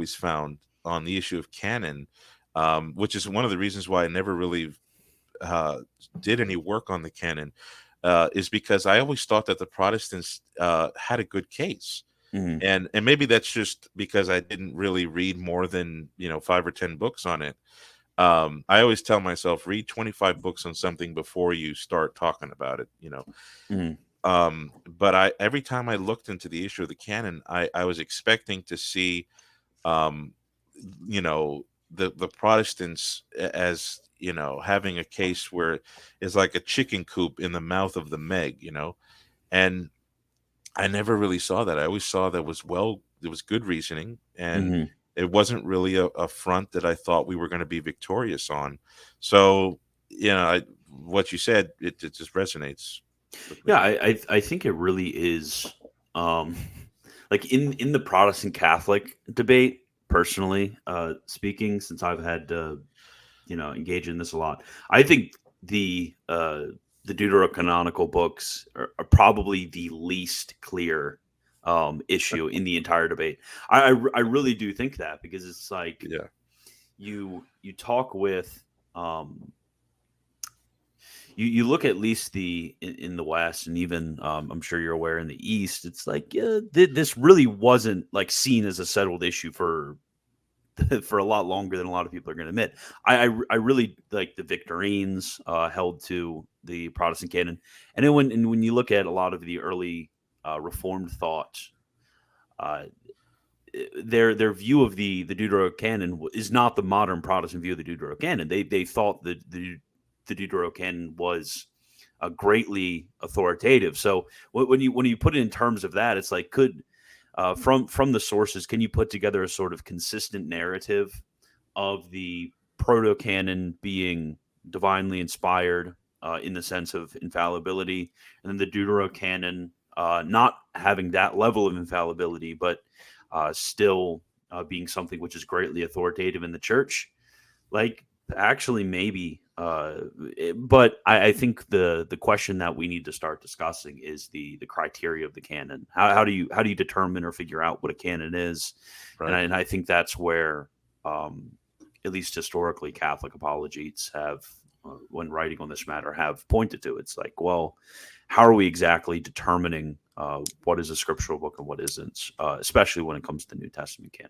always found on the issue of canon, which is one of the reasons why I never really uh, did any work on the canon, is because I always thought that the Protestants had a good case. Hmm. And maybe that's just because I didn't really read more than 5 or 10 books on it. I always tell myself, read 25 books on something before you start talking about it. Hmm. But I every time I looked into the issue of the canon, I was expecting to see, um, you know, the Protestants as having a case where it's like a chicken coop in the mouth of the Meg. And I never really saw that. I always saw that was there was good reasoning, and Hmm. it wasn't really a front that I thought we were going to be victorious on. So, what you said, it just resonates with Yeah, me. I think it really is, um, like in the Protestant Catholic debate. Personally, speaking, since I've had to engage in this a lot, I think the uh, the deuterocanonical books are probably the least clear issue in the entire debate. I really do think that, because it's like Yeah. you talk with, um, you look at least in the West, and even I'm sure you're aware in the East, it's like, yeah, this really wasn't like seen as a settled issue for for a lot longer than a lot of people are going to admit. I really like the Victorines held to the Protestant canon, and then when you look at a lot of the early Reformed thought, uh, their view of the Deuterocanon is not the modern Protestant view of the Deuterocanon. They thought that the Deuterocanon was greatly authoritative. So when you put it in terms of that, it's like, could from the sources, can you put together a sort of consistent narrative of the proto canon being divinely inspired in the sense of infallibility, and then the Deuterocanon not having that level of infallibility, but still being something which is greatly authoritative in the church? Like, actually, maybe. But I think the question that we need to start discussing is the criteria of the canon. How do you determine or figure out what a canon is? And Right. I think that's where, um, at least historically, Catholic apologites have, when writing on this matter, have pointed to. It's like, well, how are we exactly determining what is a scriptural book and what isn't, especially when it comes to the New Testament canon?